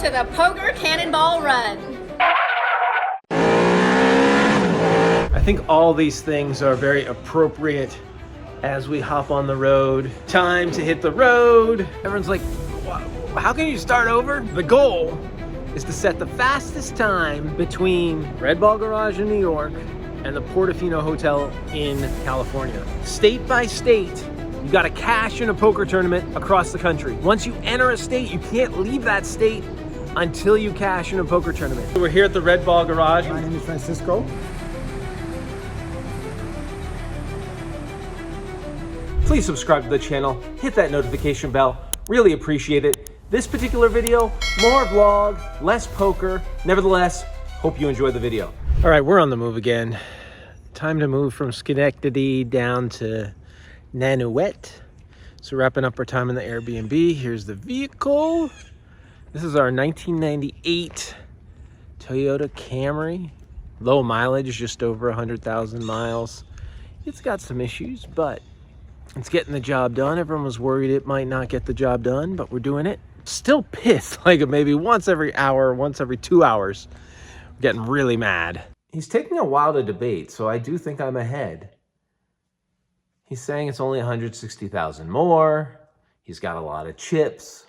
to the Poker Cannonball Run. I think all these things are very appropriate as we hop on the road. Time to hit the road. Everyone's like, how can you start over? The goal is to set the fastest time between Red Ball Garage in New York and the Portofino Hotel in California. State by state, you gotta cash in a poker tournament across the country. Once you enter a state, you can't leave that state until you cash in a poker tournament. So we're here at the Red Ball Garage. My name is Francisco. Please subscribe to the channel, hit that notification bell, really appreciate it. This particular video, more vlog, less poker. Nevertheless, hope you enjoy the video. All right, we're on the move again. Time to move from Schenectady down to Nanuet. So wrapping up our time in the Airbnb. Here's the vehicle. This is our 1998 Toyota Camry. Low mileage, just over 100,000 miles. It's got some issues, but it's getting the job done. Everyone was worried it might not get the job done, but we're doing it. Still pissed, like maybe once every hour, once every 2 hours. I'm getting really mad. He's taking a while to debate, so I do think I'm ahead. He's saying it's only 160,000 more. He's got a lot of chips,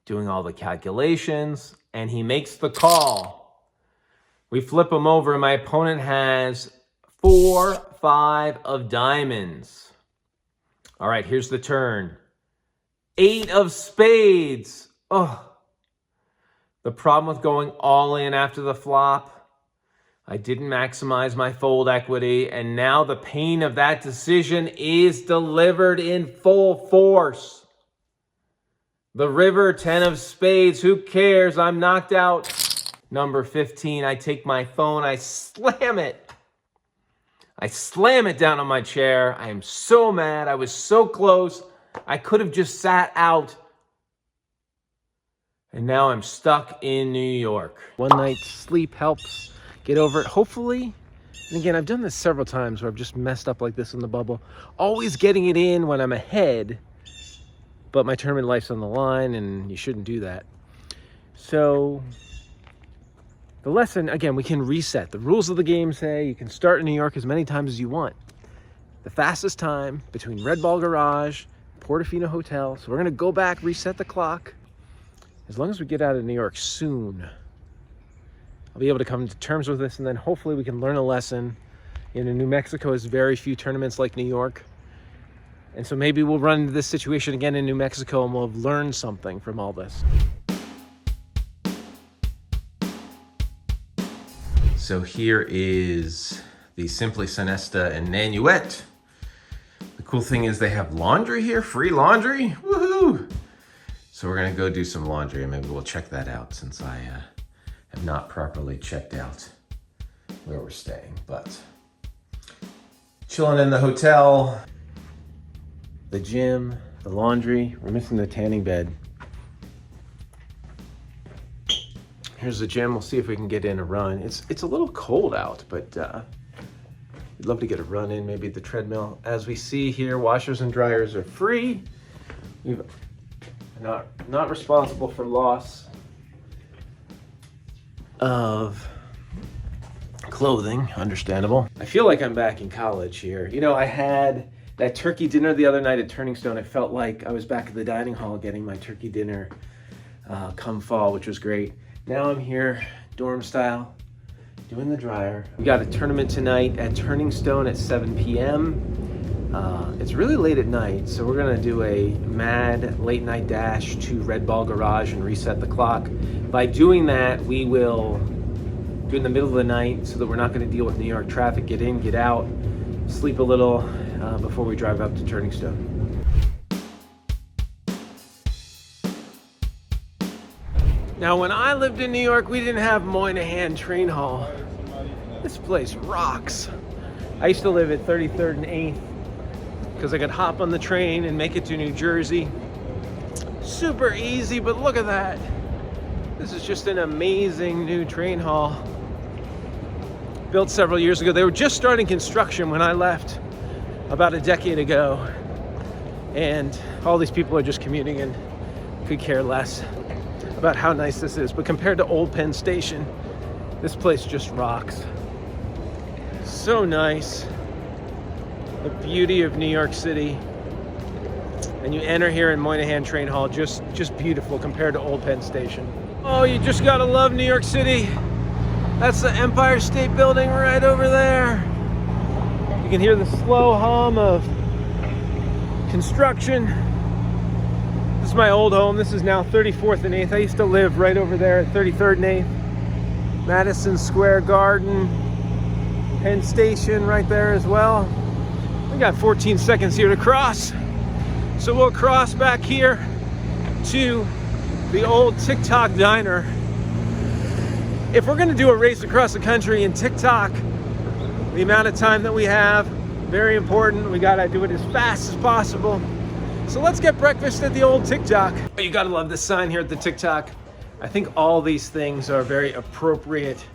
doing all the calculations, and he makes the call. We flip him over, and my opponent has 4-5 of diamonds. All right, here's the turn. 8 of spades. Oh, the problem with going all in after the flop, I didn't maximize my fold equity, and now the pain of that decision is delivered in full force. The river, 10 of spades, who cares? I'm knocked out. Number 15, I take my phone, I slam it. I slam it down on my chair. I am so mad. I was so close. I could have just sat out. And now I'm stuck in New York. One night's sleep helps get over it, hopefully. And again, I've done this several times where I've just messed up like this in the bubble. Always getting it in when I'm ahead, but my tournament life's on the line and you shouldn't do that. So the lesson, again, we can reset. The rules of the game say you can start in New York as many times as you want. The fastest time between Red Ball Garage, Portofino Hotel. So we're gonna go back, reset the clock. As long as we get out of New York soon, I'll be able to come to terms with this, and then hopefully we can learn a lesson. You know, New Mexico has very few tournaments like New York. And so maybe we'll run into this situation again in New Mexico and we'll have learned something from all this. So here is the Simply Sonesta and Nanuet. The cool thing is they have laundry here, free laundry, woohoo! So we're gonna go do some laundry and maybe we'll check that out since I have not properly checked out where we're staying, but chilling in the hotel, the gym, the laundry. We're missing the tanning bed. Here's the gym. We'll see if we can get in a run. It's a little cold out, but we'd love to get a run in, maybe the treadmill. As we see here, washers and dryers are free. We've not responsible for loss of clothing, understandable. I feel like I'm back in college here. You know, I had that turkey dinner the other night at Turning Stone. I felt like I was back at the dining hall getting my turkey dinner come fall, which was great. Now I'm here, dorm style, doing the dryer. We got a tournament tonight at Turning Stone at 7 p.m. It's really late at night, so we're gonna do a mad late night dash to Red Ball Garage and reset the clock. By doing that, we will do it in the middle of the night so that we're not gonna deal with New York traffic, get in, get out, sleep a little before we drive up to Turning Stone. Now, when I lived in New York, we didn't have Moynihan Train Hall. This place rocks. I used to live at 33rd and 8th because I could hop on the train and make it to New Jersey. Super easy, but look at that. This is just an amazing new train hall. Built several years ago. They were just starting construction when I left about a decade ago. And all these people are just commuting and could care less. about how nice this is, but compared to Old Penn Station, this place just rocks. So nice. The beauty of New York City. And you enter here in Moynihan Train Hall, just beautiful compared to Old Penn Station. Oh, you just gotta love New York City. That's the Empire State Building right over there. You can hear the slow hum of construction. This is my old home. This is now 34th and 8th. I used to live right over there at 33rd and 8th. Madison Square Garden, Penn Station right there as well. We got 14 seconds here to cross. So we'll cross back here to the old TikTok diner. If we're gonna do a race across the country in TikTok, the amount of time that we have, very important. We gotta do it as fast as possible. So let's get breakfast at the old TikTok. You gotta love this sign here at the TikTok. I think all these things are very appropriate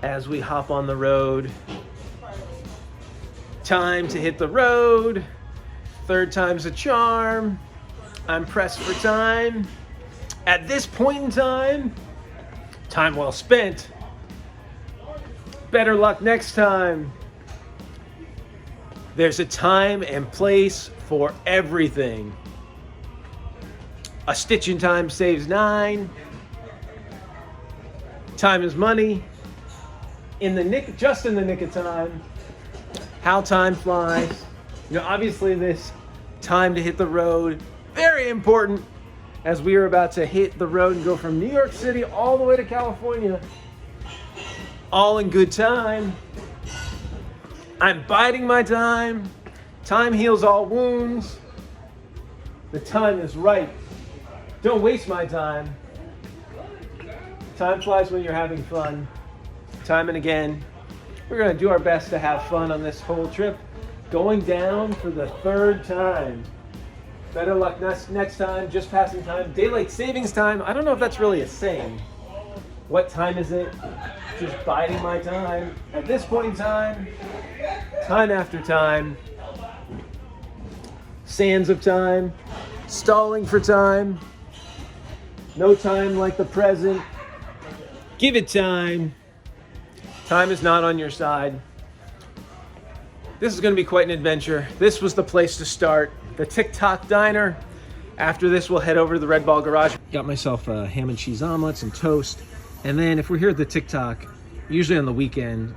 as we hop on the road. Time to hit the road. Third time's a charm. I'm pressed for time. At this point in time, time well spent. Better luck next time. There's a time and place for everything. A stitch in time saves 9. Time is money. Just in the nick of time. How time flies. You know, obviously this time to hit the road, very important as we are about to hit the road and go from New York City all the way to California. All in good time. I'm biding my time. Time heals all wounds. The time is right. Don't waste my time. Time flies when you're having fun. Time and again. We're gonna do our best to have fun on this whole trip. Going down for the 3rd time. Better luck next time, just passing time. Daylight savings time, I don't know if that's really a saying. What time is it? Just biding my time. At this point in time, time after time. Sands of time, stalling for time. No time like the present. Give it time. Time is not on your side. This is going to be quite an adventure. This was the place to start, the TikTok diner. After this, we'll head over to the Red Ball Garage. Got myself ham and cheese omelets and toast. And then if we're here at the TikTok, usually on the weekend,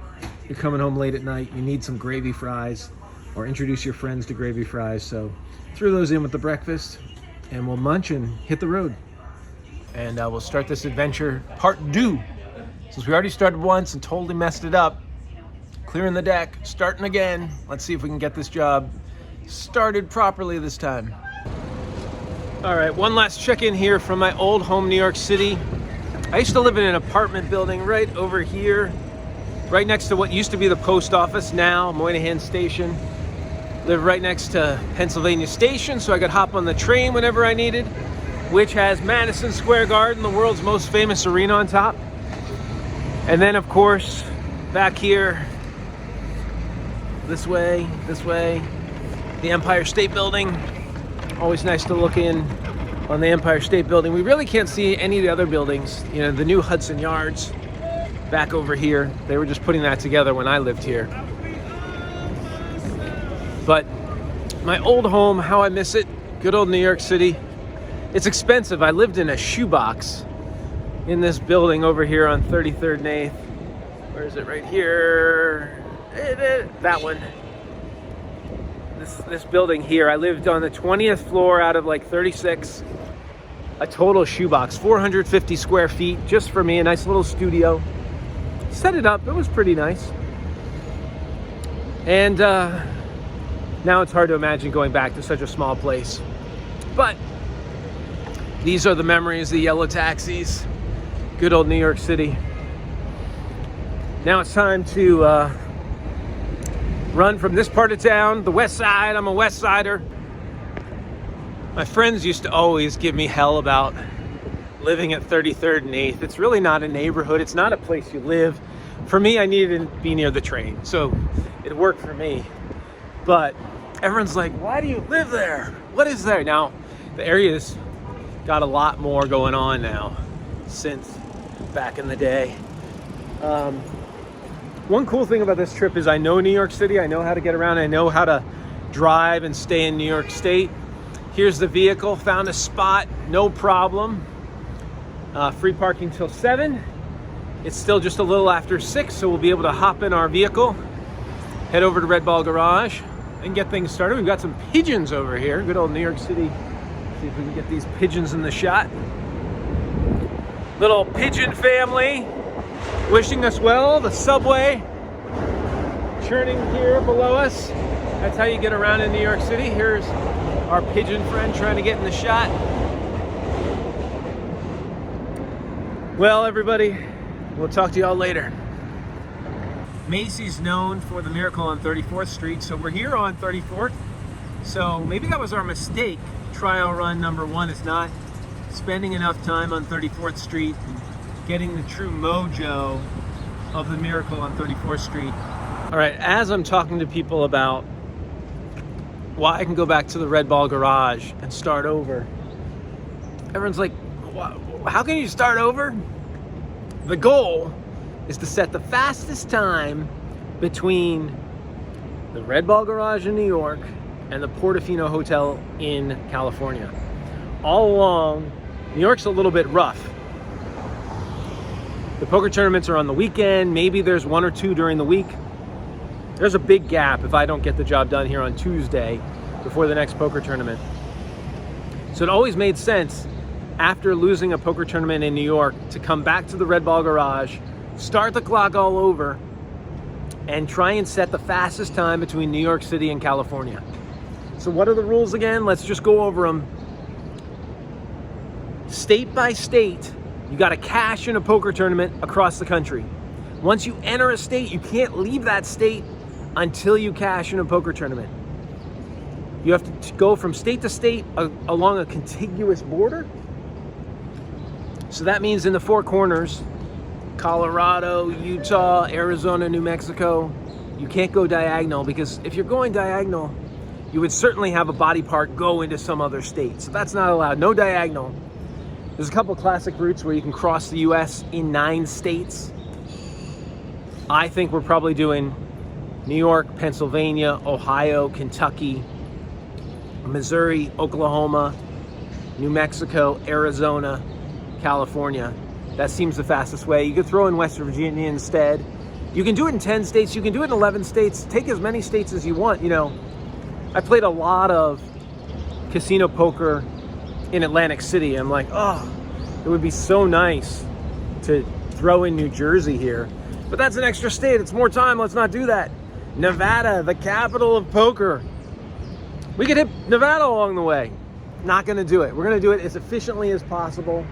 you're coming home late at night, you need some gravy fries or introduce your friends to gravy fries. So throw those in with the breakfast and we'll munch and hit the road. And we'll start this adventure part 2. Since we already started once and totally messed it up, clearing the deck, starting again. Let's see if we can get this job started properly this time. All right, one last check-in here from my old home, New York City. I used to live in an apartment building right over here, right next to what used to be the post office, now Moynihan Station. Live right next to Pennsylvania Station, so I could hop on the train whenever I needed, which has Madison Square Garden, the world's most famous arena on top. And then, of course, back here, this way, the Empire State Building. Always nice to look in on the Empire State Building. We really can't see any of the other buildings. You know, the new Hudson Yards back over here. They were just putting that together when I lived here. But my old home, how I miss it. Good old New York City. It's expensive. I lived in a shoebox in this building over here on 33rd and 8th. Where is it? Right here. That one. This building here. I lived on the 20th floor out of like 36. A total shoebox, 450 square feet, just for me. A nice little studio. Set it up. It was pretty nice. And now it's hard to imagine going back to such a small place. But these are the memories, the yellow taxis. Good old New York City. Now it's time to run from this part of town, the west side. I'm a west sider. My friends used to always give me hell about living at 33rd and 8th. It's really not a neighborhood. It's not a place you live. For me, I needed to be near the train, so it worked for me. But everyone's like, why do you live there? What is there? Now, the area's got a lot more going on now. synth back in the day. One cool thing about this trip is I know New York City. I know how to get around. I know how to drive and stay in New York State. Here's the vehicle. Found a spot, no problem. Free parking till 7. It's still just a little after 6, so we'll be able to hop in our vehicle, head over to Red Ball Garage, and get things started. We've got some pigeons over here. Good old New York City. See if we can get these pigeons in the shot. Little pigeon family wishing us well. The subway churning here below us. That's how you get around in New York City. Here's our pigeon friend trying to get in the shot. Well, everybody, we'll talk to y'all later. Macy's known for the Miracle on 34th Street, so we're here on 34th. So maybe that was our mistake. Trial run number 1 is not spending enough time on 34th Street, getting the true mojo of the Miracle on 34th Street. All right, as I'm talking to people about why I can go back to the Red Ball Garage and start over, everyone's like, how can you start over? The goal is to set the fastest time between the Red Ball Garage in New York and the Portofino Hotel in California. All along, New York's a little bit rough. The poker tournaments are on the weekend. Maybe there's 1 or 2 during the week. There's a big gap if I don't get the job done here on Tuesday before the next poker tournament. So it always made sense after losing a poker tournament in New York to come back to the Red Ball Garage, start the clock all over, and try and set the fastest time between New York City and California. So what are the rules again? Let's just go over them. State by state, you got to cash in a poker tournament across the country. Once you enter a state, you can't leave that state until you cash in a poker tournament. You have to go from state to state along a contiguous border. So that means in the 4 corners, Colorado, Utah, Arizona, New Mexico, you can't go diagonal, because if you're going diagonal, you would certainly have a body part go into some other state. So that's not allowed, no diagonal. There's a couple classic routes where you can cross the US in 9 states. I think we're probably doing New York, Pennsylvania, Ohio, Kentucky, Missouri, Oklahoma, New Mexico, Arizona, California. That seems the fastest way. You could throw in West Virginia instead. You can do it in 10 states. You can do it in 11 states. Take as many states as you want. You know, I played a lot of casino poker in Atlantic City. I'm like, oh, it would be so nice to throw in New Jersey here. But that's an extra state. It's more time. Let's not do that. Nevada, the capital of poker. We could hit Nevada along the way. Not going to do it. We're going to do it as efficiently as possible.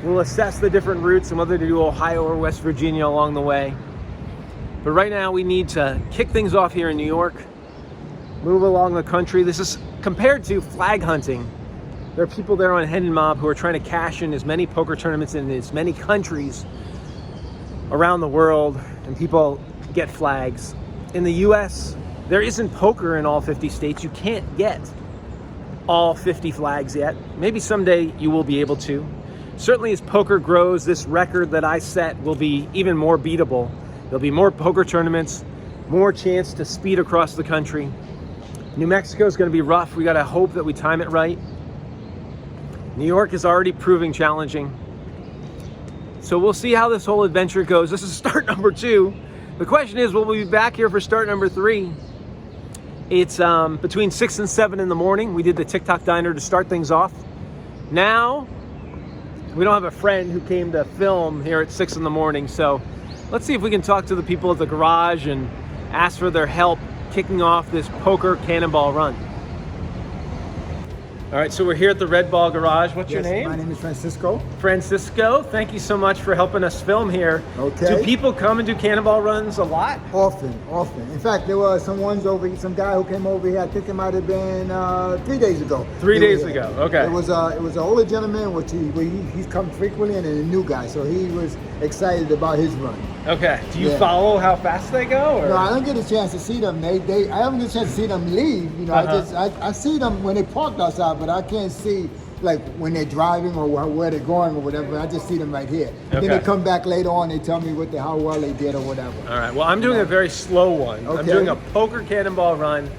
We'll assess the different routes and whether to do Ohio or West Virginia along the way. But right now we need to kick things off here in New York, move along the country. This is compared to flag hunting. There are people there on Hendon Mob who are trying to cash in as many poker tournaments in as many countries around the world, and people get flags. In the US, there isn't poker in all 50 states. You can't get all 50 flags yet. Maybe someday you will be able to. Certainly as poker grows, this record that I set will be even more beatable. There'll be more poker tournaments, more chance to speed across the country. New Mexico is going to be rough. We got to hope that we time it right. New York is already proving challenging. So we'll see how this whole adventure goes. This is start number 2. The question is, will we be back here for start number 3? It's between 6 and 7 in the morning. We did the TikTok diner to start things off. Now, we don't have a friend who came to film here at 6 in the morning, so let's see if we can talk to the people at the garage and ask for their help kicking off this Poker Cannonball Run. All right, so we're here at the Red Ball Garage. What's your name? My name is Francisco. Francisco, thank you so much for helping us film here. Okay. Do people come and do cannonball runs a lot? Often. In fact, there were some guy who came over here. I think it might have been 3 days ago. 3 days ago, okay. It was an older gentleman, he's come frequently, and a new guy, so he was excited about his run. Okay. Do you follow how fast they go? Or? No, I don't get a chance to see them. I haven't get a chance to see them leave. You know, I see them when they parked outside, but I can't see like when they're driving or where they're going or whatever. I just see them right here. Okay. Then they come back later on. They tell me how well they did or whatever. All right. Well, I'm doing a very slow one. Okay. I'm doing a Poker Cannonball Run.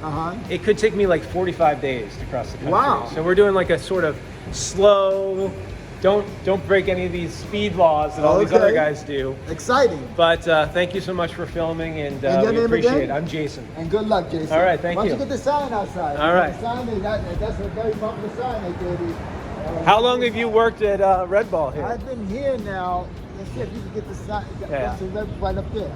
It could take me like 45 days to cross the country. Wow. So we're doing like a sort of slow. Don't break any of these speed laws that all these other guys do. Exciting. But thank you so much for filming, and your we name appreciate again? it. I'm Jason. And good luck, Jason. All right, thank you. Why don't you get the sign outside? All right. The sign that's a very popular sign they gave you. How long have you worked at Red Ball here? I've been here now. Let's see if you can get the sign. That's right up there.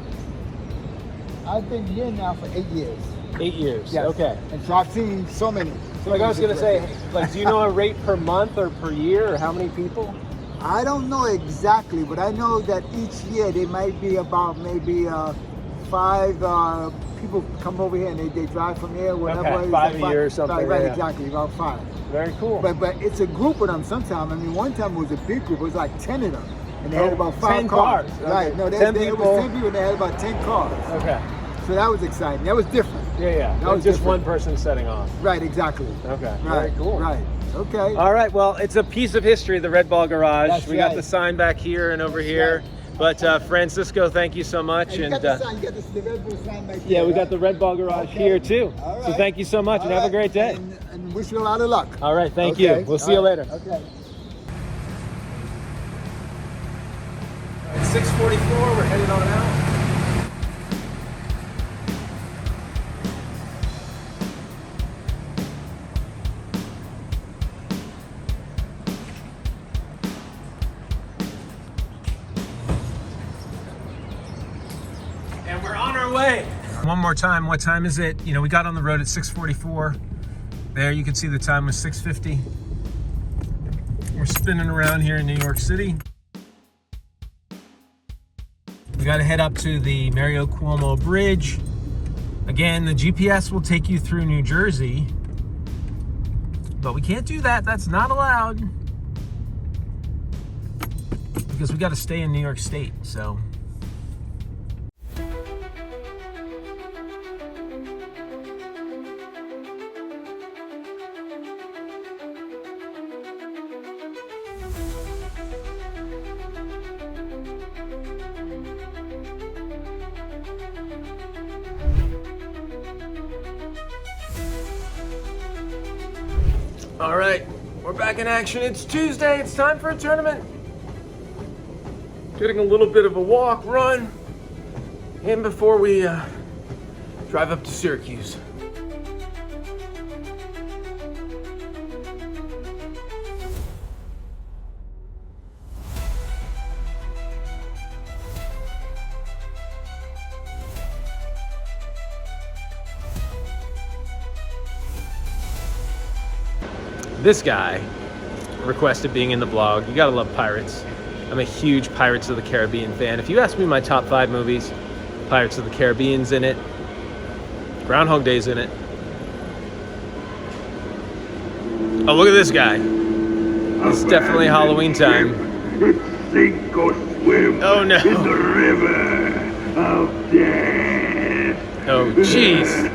I've been here now for 8 years. 8 years. Yes. Okay. And so I've seen so many. Like I was gonna say, like, do you know a rate per month or per year, or how many people? I don't know exactly, but I know that each year there might be about maybe 5 people come over here and they drive from here, whatever. Okay, 5 a year or something. Right, yeah. exactly, about 5. Very cool. But it's a group of them sometimes. I mean, one time it was a big group. It was like 10 of them. And they had about 5 10 cars. cars. Right, Okay. no, 10 it was 10 people and they had about 10 cars. Okay. So that was exciting. That was different. Yeah. That was just different. one person setting off. Right, exactly. Okay. Right, Very cool. Right. Okay. All right. Well, it's a piece of history, the Red Ball Garage. That's we got right. the sign back here and over here. But Francisco, thank you so much. And you got the sign. You got the Red Bull sign back yeah, there, we got right? the Red Ball Garage Okay. here too. All right. So thank you so much, and All have a right. great day. And wish you a lot of luck. All right. Thank Okay. you. We'll see you All right. later. Okay. All right, 6:44. We're headed on out. And we're on our way. One more time, what time is it? You know, we got on the road at 6:44. There, you can see the time was 6:50. We're spinning around here in New York City. We got to head up to the Mario Cuomo Bridge. Again, the GPS will take you through New Jersey, but we can't do that. That's not allowed because we got to stay in New York State. So. All right, we're back in action. It's Tuesday. It's time for a tournament. Getting a little bit of a walk, run, in before we drive up to Syracuse. This guy requested being in the vlog. You gotta love pirates. I'm a huge Pirates of the Caribbean fan. If you ask me my top 5 movies, Pirates of the Caribbean's in it. Groundhog Day's in it. Oh, look at this guy. It's definitely Halloween time. Sink or swim Oh no. in the river of death. Oh jeez.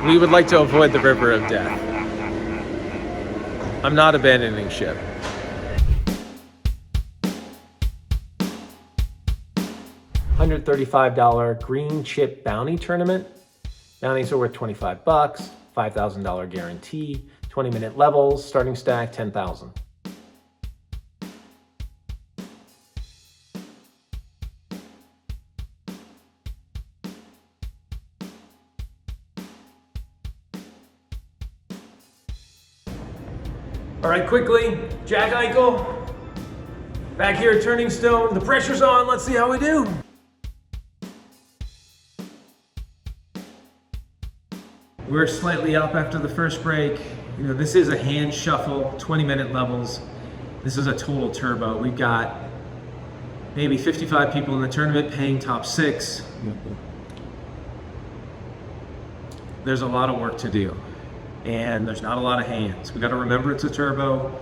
We would like to avoid the river of death. I'm not abandoning ship. $135 green chip bounty tournament. Bounties are worth $25, $5,000 guarantee, 20-minute levels, starting stack 10,000. All right, quickly, Jack Eichel, back here at Turning Stone. The pressure's on. Let's see how we do. We're slightly up after the first break. You know, this is a hand shuffle, 20-minute levels. This is a total turbo. We've got maybe 55 people in the tournament paying top 6. There's a lot of work to do, and there's not a lot of hands. We got to remember it's a turbo.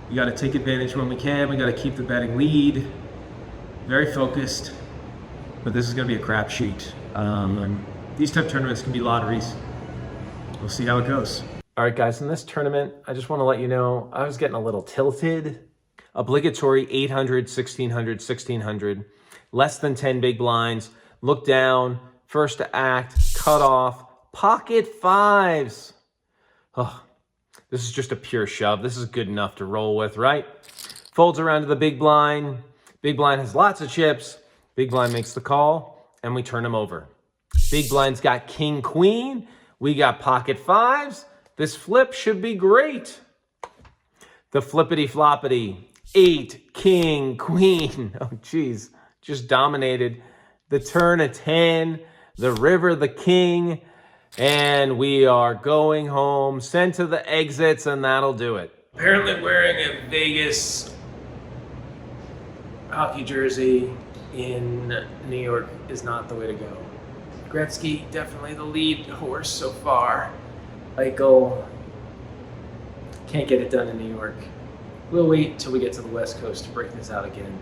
We got to take advantage when we can. We got to keep the betting lead. Very focused, but this is going to be a crapshoot. These type of tournaments can be lotteries. We'll see how it goes. All right, guys, in this tournament, I just want to let you know I was getting a little tilted. Obligatory 800, 1600, 1600, less than 10 big blinds, look down, first to act, cut off, pocket fives. Oh, this is just a pure shove. This is good enough to roll with, right? Folds around to the big blind. Big blind has lots of chips. Big blind makes the call, and we turn him over. Big blind's got king, queen. We got pocket fives. This flip should be great. The flippity floppity, 8, king, queen. Oh, geez, just dominated. The turn a 10, the river, the king, and we are going home, sent to the exits, and that'll do it. Apparently wearing a Vegas hockey jersey in New York is not the way to go. Gretzky, definitely the lead horse so far. Eichel can't get it done in New York. We'll wait till we get to the West Coast to break this out again.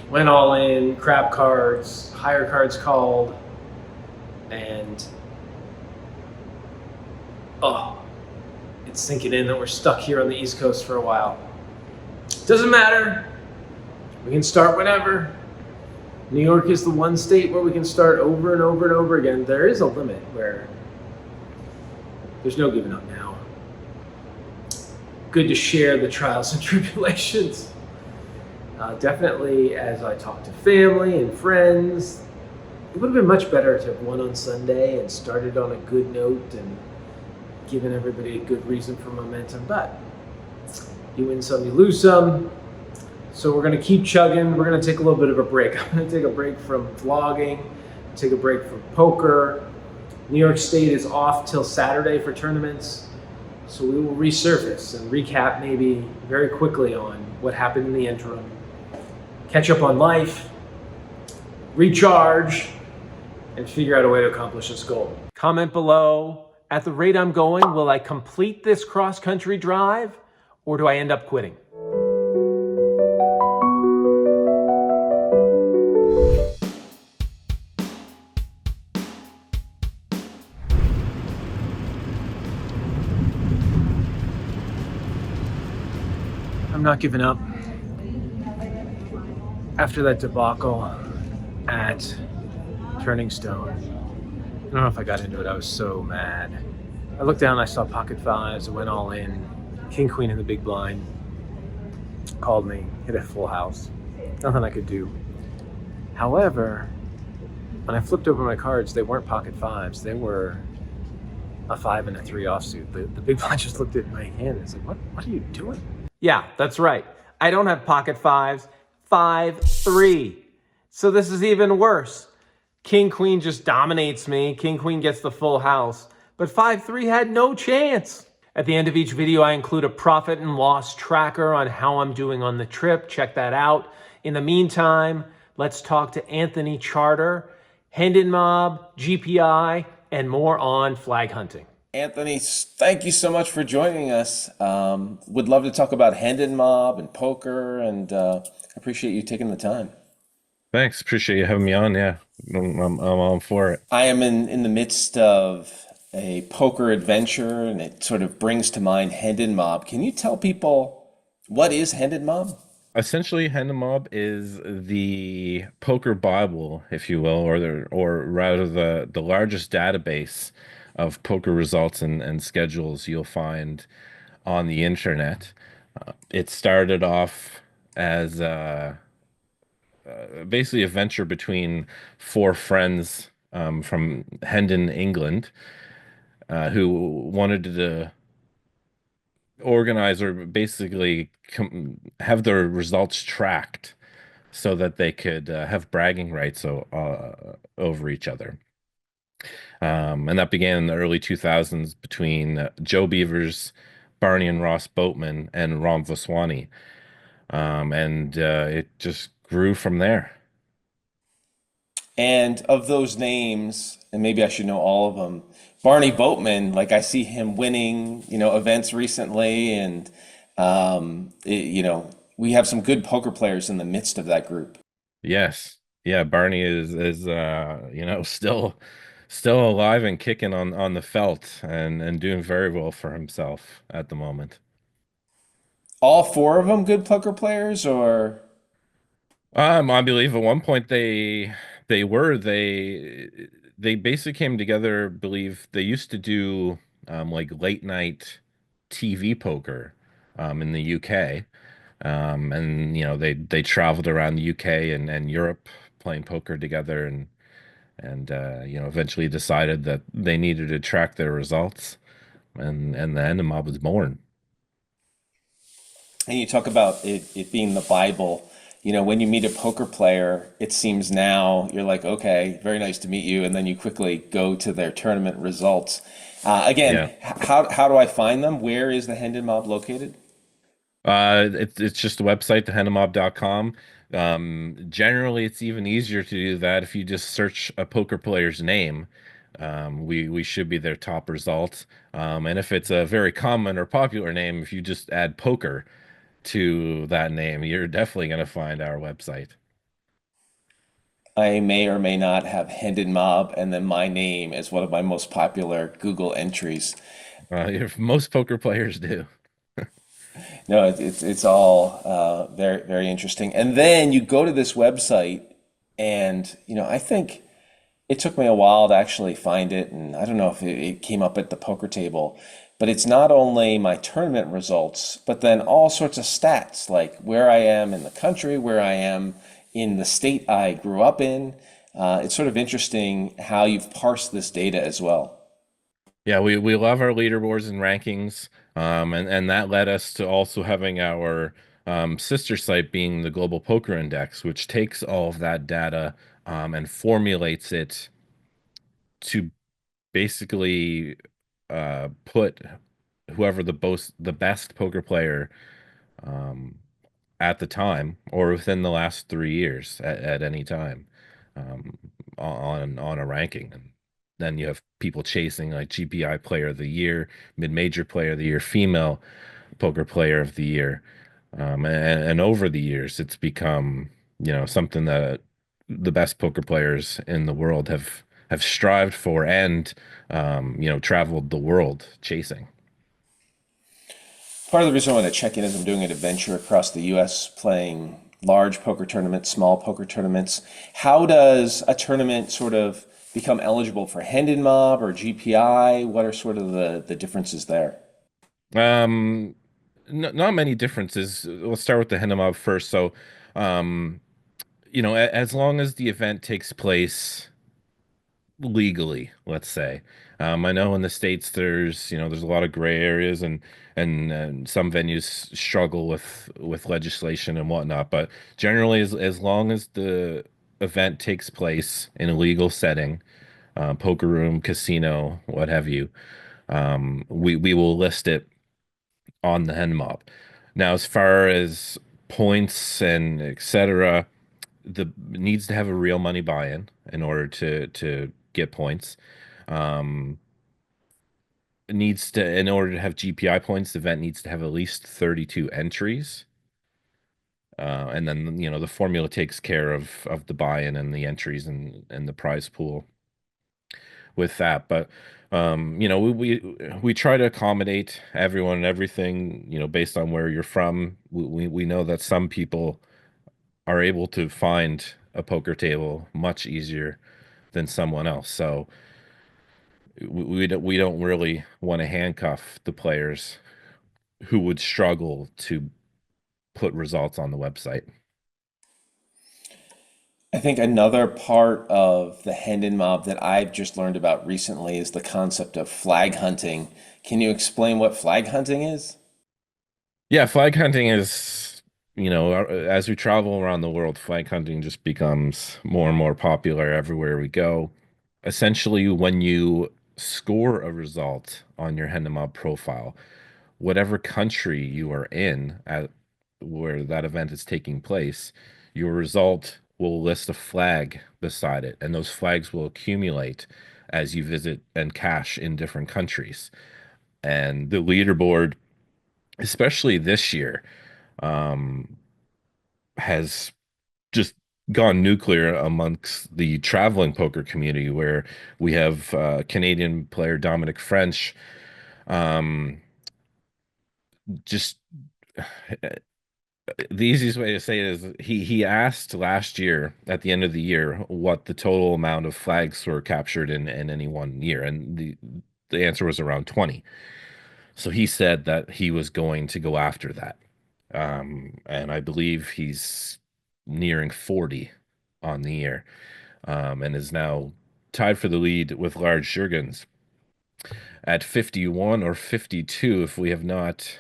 Went all in, crap cards, higher cards called, and it's sinking in that we're stuck here on the East Coast for a while. Doesn't matter. We can start whenever. New York is the one state where we can start over and over and over again. There is a limit where there's no giving up now. Good to share the trials and tribulations. Definitely, as I talk to family and friends, it would have been much better to have won on Sunday and started on a good note and given everybody a good reason for momentum. But you win some, you lose some. So we're going to keep chugging. We're going to take a little bit of a break. I'm going to take a break from vlogging, take a break from poker. New York State is off till Saturday for tournaments, so we will resurface and recap maybe very quickly on what happened in the interim, catch up on life, recharge, and figure out a way to accomplish this goal. Comment below, at the rate I'm going, will I complete this cross-country drive, or do I end up quitting? I'm not giving up. After that debacle at Turning Stone, I don't know if I got into it. I was so mad. I looked down, I saw pocket fives, I went all in. King, queen in the big blind. Called me, hit a full house. Nothing I could do. However, when I flipped over my cards, they weren't pocket fives. They were a 5 and a 3 offsuit. The big blind just looked at my hand and said, what are you doing? Yeah, that's right. I don't have pocket fives. 5-3. So this is even worse. King, queen just dominates me. King, queen gets the full house. But 5-3 had no chance. At the end of each video, I include a profit and loss tracker on how I'm doing on the trip. Check that out. In the meantime, let's talk to Anthony Charter, Hendon Mob GPI, and more on flag hunting. Anthony, thank you so much for joining us. Would love to talk about Hendon Mob and poker, and appreciate you taking the time. Thanks. Appreciate you having me on. Yeah, I'm all for it. I am in the midst of a poker adventure, and it sort of brings to mind Hendon Mob. Can you tell people what is Hendon Mob? Essentially, Hendon Mob is the poker Bible, if you will, or rather the largest database of poker results and schedules you'll find on the internet. It started off as basically a venture between 4 friends from Hendon, England, who wanted to organize or basically have their results tracked so that they could have bragging rights over each other. And that began in the early 2000s between Joe Beavers, Barney and Ross Boatman, and Ram Vaswani. And it just grew from there. And of those names, and maybe I should know all of them, Barney Boatman, like I see him winning, events recently, and we have some good poker players in the midst of that group. Yes. Yeah, Barney is still still alive and kicking on the felt and doing very well for himself at the moment. All four of them good poker players, or I believe at one point they were they basically came together. Believe they used to do like late night TV poker in the UK. And they traveled around the UK and Europe playing poker together and eventually decided that they needed to track their results and the Hendon Mob was born. and you talk about it being the Bible. When you meet a poker player, it seems now you're like, okay, very nice to meet you, and then you quickly go to their tournament results. Again, Yeah. how do I find them? Where is the Hendon Mob located? It's just a website, thehendomob.com. Generally, it's even easier to do that if you just search a poker player's name. We should be their top result. And if it's a very common or popular name, if you just add poker to that name, you're definitely going to find our website. I may or may not have Hendon Mob and then my name as one of my most popular Google entries. If most poker players do. No, it's all very very interesting. And then you go to this website, and I think it took me a while to actually find it, and I don't know if it came up at the poker table, but it's not only my tournament results, but then all sorts of stats like where I am in the country, where I am in the state I grew up in. It's sort of interesting how you've parsed this data as well. Yeah, we love our leaderboards and rankings, and that led us to also having our sister site being the Global Poker Index, which takes all of that data and formulates it to basically put whoever the best poker player um, at the time or within the last 3 years at any time um, on a ranking. And then you have people chasing like GPI Player of the Year, Mid-Major Player of the Year, Female Poker Player of the Year. And over the years, it's become, something that the best poker players in the world have strived for and, traveled the world chasing. Part of the reason I want to check in is I'm doing an adventure across the US playing large poker tournaments, small poker tournaments. How does a tournament sort of become eligible for Hendon Mob or GPI? What are sort of the differences there? Um, Not many differences. Let's start with the Hendon Mob first. So, um, as long as the event takes place legally, let's say. I know in the States there's a lot of gray areas and some venues struggle with legislation and whatnot, but generally as long as the event takes place in a legal setting, poker room, casino, what have you, we will list it on the Hen Mob. Now, as far as points and etc., the needs to have a real money buy-in order to get points. Um, it needs to in order to have GPI points, the event needs to have at least 32 entries. And then the formula takes care of the buy-in and the entries and the prize pool with that. But we try to accommodate everyone and everything, based on where you're from. We know that some people are able to find a poker table much easier than someone else. So we don't really want to handcuff the players who would struggle to put results on the website. I think another part of the Hendon Mob that I've just learned about recently is the concept of flag hunting. Can you explain what flag hunting is? Yeah, flag hunting is, as we travel around the world, flag hunting just becomes more and more popular everywhere we go. Essentially, when you score a result on your Hendon Mob profile, whatever country you are in at where that event is taking place, your result will list a flag beside it, and those flags will accumulate as you visit and cash in different countries. And the leaderboard, especially this year, um, has just gone nuclear amongst the traveling poker community, where we have Canadian player Dominick French, um, just the easiest way to say it is he asked last year at the end of the year what the total amount of flags were captured in any one year, and the answer was around 20. So he said that he was going to go after that. And I believe he's nearing 40 on the year, and is now tied for the lead with Large Jurgens at 51 or 52 if we have not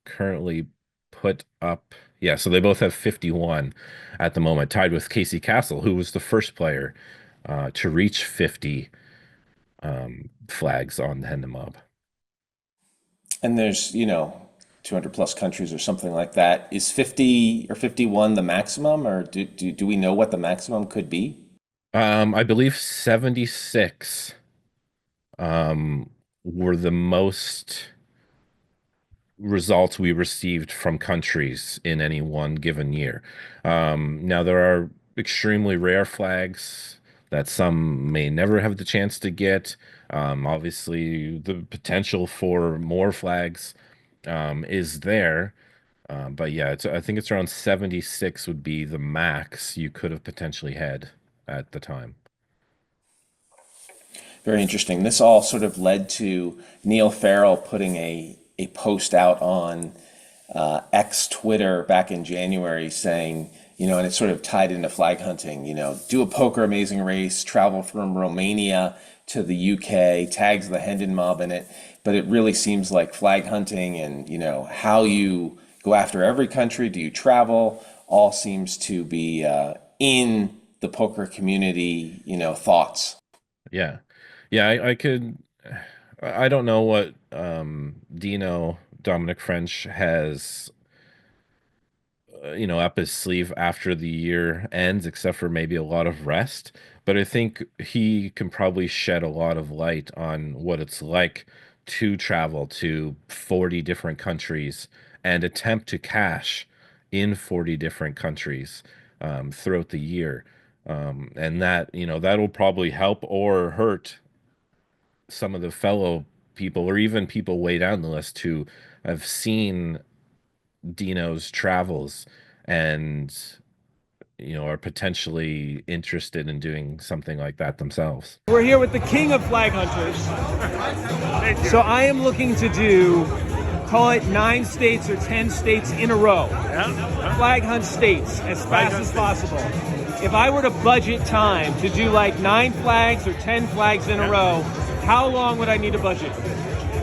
currently put up. Yeah, so they both have 51 at the moment, tied with Casey Castle, who was the first player to reach 50 flags on the Hendon Mob. And there's, 200 plus countries or something like that. Is 50 or 51 the maximum, or do we know what the maximum could be? I believe 76 were the most results we received from countries in any one given year. Now, there are extremely rare flags that some may never have the chance to get. Obviously, the potential for more flags is there. But yeah, I think it's around 76 would be the max you could have potentially had at the time. Very interesting. This all sort of led to Neil Farrell putting a post out on X Twitter back in January saying, and it sort of tied into flag hunting, do a poker amazing race, travel from Romania to the UK, tags the Hendon Mob in it. But it really seems like flag hunting and, how you go after every country, do you travel, all seems to be in the poker community, thoughts. Yeah. Yeah, I could. I don't know what Dominick French has, up his sleeve after the year ends, except for maybe a lot of rest. But I think he can probably shed a lot of light on what it's like to travel to 40 different countries and attempt to cash in 40 different countries throughout the year. And that'll probably help or hurt some of the fellow people, or even people way down the list, who have seen Dino's travels and are potentially interested in doing something like that themselves. We're here with the king of flag hunters. So I am looking to do, call it 9 states or 10 states in a row. Flag hunt states as fast as possible. If I were to budget time to do like 9 flags or 10 flags in a row, how long would I need a budget?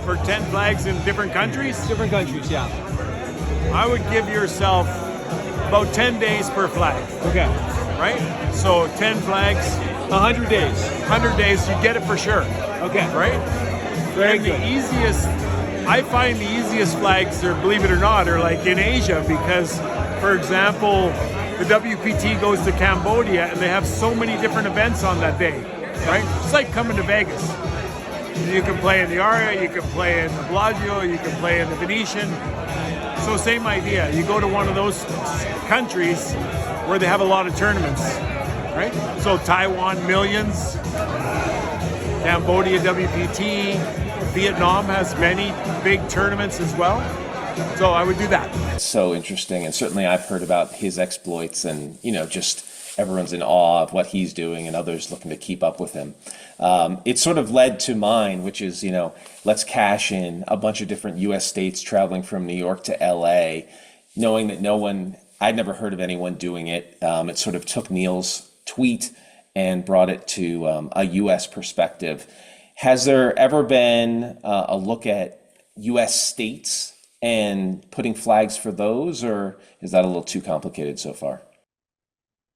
For 10 flags in different countries? Different countries, yeah. I would give yourself about 10 days per flag. Okay. Right? So 10 flags. 100 days. 100 days, you get it for sure. Okay. Right? Very and good. I find the easiest flags, or believe it or not, are like in Asia, because, for example, the WPT goes to Cambodia and they have so many different events on that day. Right? It's like coming to Vegas. You can play in the Aria, you can play in the Bellagio, you can play in the Venetian. So same idea. You go to one of those countries where they have a lot of tournaments, right? So Taiwan, millions. Cambodia, WPT. Vietnam has many big tournaments as well. So I would do that. It's so interesting. And certainly I've heard about his exploits, and, just everyone's in awe of what he's doing and others looking to keep up with him. It sort of led to mine, which is, let's cash in a bunch of different U.S. states, traveling from New York to L.A., knowing that I'd never heard of anyone doing it. It sort of took Neil's tweet and brought it to a U.S. perspective. Has there ever been a look at U.S. states and putting flags for those, or is that a little too complicated so far?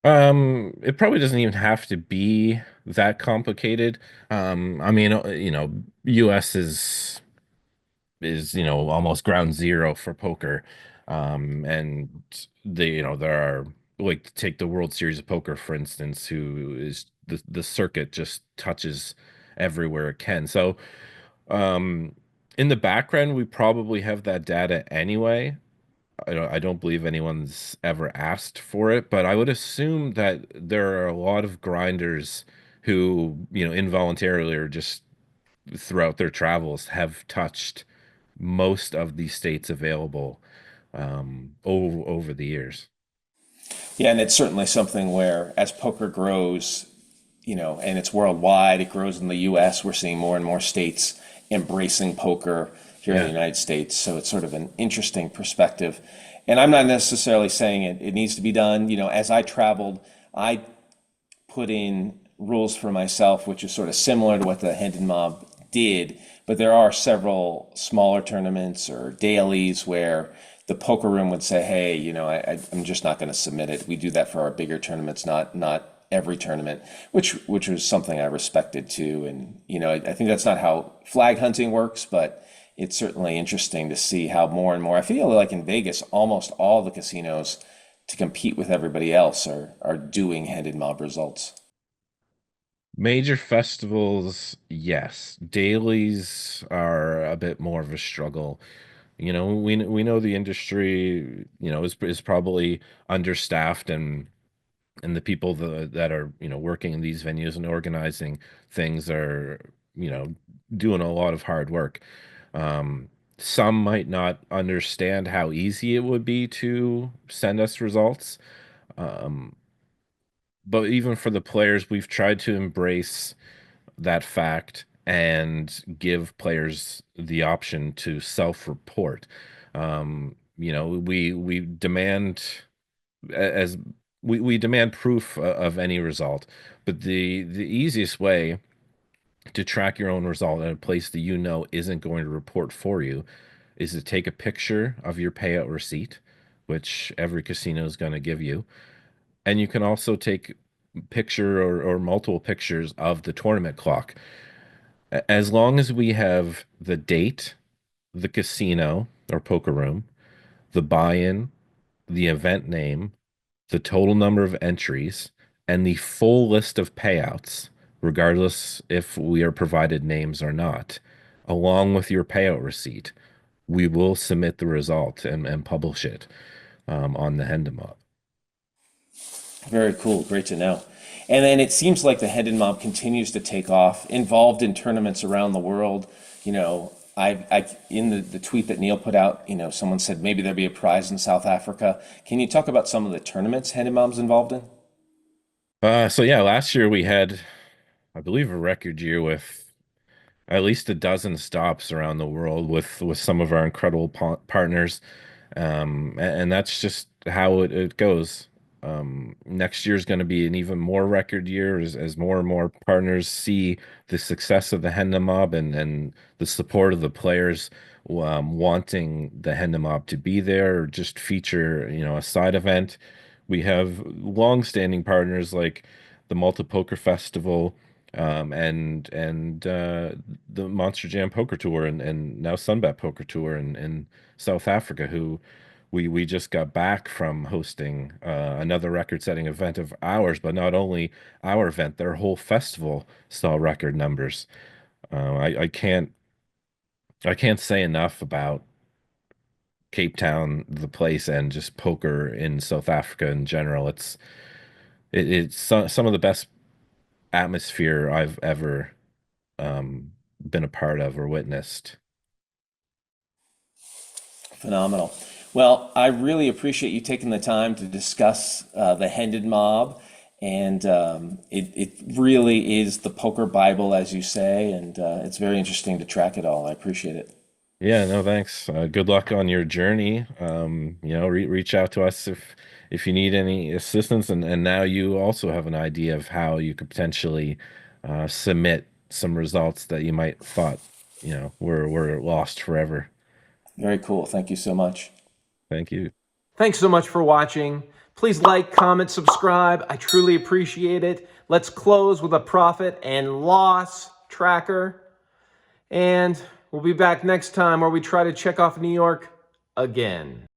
It probably doesn't even have to be that complicated. I mean, US is almost ground zero for poker. And there are, like, take the World Series of Poker, for instance, who is the circuit just touches everywhere it can. So, in the background, we probably have that data anyway. I don't believe anyone's ever asked for it, but I would assume that there are a lot of grinders who, involuntarily or just throughout their travels have touched most of the states available over the years. Yeah, and it's certainly something where as poker grows, and it's worldwide, it grows in the US. We're seeing more and more states embracing poker here in the United States. So it's sort of an interesting perspective. And I'm not necessarily saying it needs to be done. As I traveled, I put in rules for myself, which is sort of similar to what the Hendon Mob did. But there are several smaller tournaments or dailies where the poker room would say, hey, I'm just not going to submit it. We do that for our bigger tournaments, not every tournament, which was something I respected too. And, I think that's not how flag hunting works, but it's certainly interesting to see how more and more, I feel like in Vegas, almost all the casinos to compete with everybody else are doing Hendon Mob results. Major festivals, yes. Dailies are a bit more of a struggle. We know the industry, is probably understaffed, and the people that are, working in these venues and organizing things are, doing a lot of hard work. Some might not understand how easy it would be to send us results. Um, but even for the players, we've tried to embrace that fact and give players the option to self-report. We demand as we demand proof of any result, but the easiest way to track your own result in a place that isn't going to report for you is to take a picture of your payout receipt, which every casino is going to give you. And you can also take picture or multiple pictures of the tournament clock. As long as we have the date, the casino or poker room, the buy-in, the event name, the total number of entries, and the full list of payouts, regardless if we are provided names or not, along with your payout receipt, we will submit the result and publish it on the Hendon Mob. Very cool. Great to know. And then it seems like the Hendon Mob continues to take off, involved in tournaments around the world. I in the tweet that Neil put out, someone said maybe there'd be a prize in South Africa. Can you talk about some of the tournaments Hendon Mob's involved in? So yeah, last year we had, I believe, a record year with at least a dozen stops around the world with some of our incredible partners, and that's just how it goes. Next year is going to be an even more record year as more and more partners see the success of the Hendon Mob and the support of the players wanting the Hendon Mob to be there or just feature, a side event. We have long-standing partners like the Malta Poker Festival, and the Monster Jam Poker Tour and now Sunbet Poker Tour in South Africa, who we just got back from hosting another record-setting event of ours, but not only our event, their whole festival saw record numbers. I can't say enough about Cape Town, the place, and just poker in South Africa in general. It's some of the best atmosphere I've ever been a part of or witnessed. Phenomenal. Well, I really appreciate you taking the time to discuss the Hendon Mob, and it really is the poker Bible, as you say, and it's very interesting to track it all. I appreciate it. Yeah, no, thanks. Good luck on your journey. Reach out to us if you need any assistance, and now you also have an idea of how you could potentially submit some results that you might thought, were lost forever. Very cool. Thank you so much. Thank you. Thanks so much for watching. Please like, comment, subscribe. I truly appreciate it. Let's close with a profit and loss tracker. And we'll be back next time where we try to check off New York again.